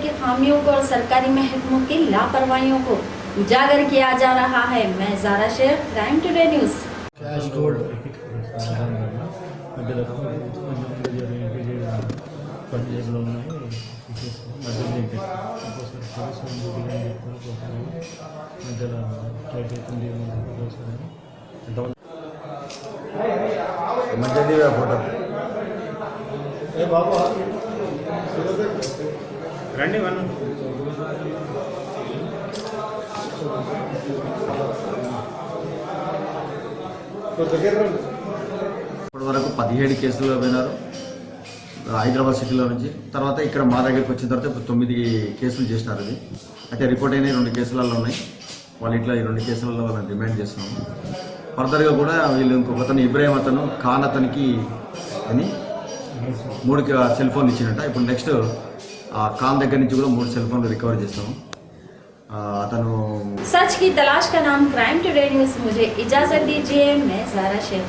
की खामियों को और सरकारी महकमों की लापरवाहियों को उजागर किया जा रहा है। मैं Zara Shaikh, crime today news. Cash gold పంజాబ్లో ఉన్నాయి మధ్యలో ఫ్లైట్ అవుతుంది మధ్య ఫోటో ఏ బాబు రండి వన్ ఇప్పటి వరకు 17 కేసులు విన్నారు హైదరాబాద్ సిటీలో నుంచి. తర్వాత ఇక్కడ మా దగ్గరికి వచ్చిన తర్వాత ఇప్పుడు 9 కేసులు చేసినారు. అది అయితే రిపోర్ట్ అయిన 2 కేసులలో ఉన్నాయి. వాళ్ళు ఇట్లా ఈ 2 కేసులలో వాళ్ళని రిమాండ్ చేస్తున్నాము. ఫర్దర్గా కూడా వీళ్ళు ఇంకొకతను ఇబ్రాహిం అతను ఖాన్ అతనికి అని 3 సెల్ ఫోన్లు ఇచ్చినట్ట. ఇప్పుడు నెక్స్ట్ ఖాన్ దగ్గర నుంచి కూడా 3 సెల్ ఫోన్లు రికవర్ చేస్తాము. అతను सच की तलाश का नाम क्राइम टुडे न्यूज़। मुझे इजाज़त दीजिए, मैं ज़ारा शेख।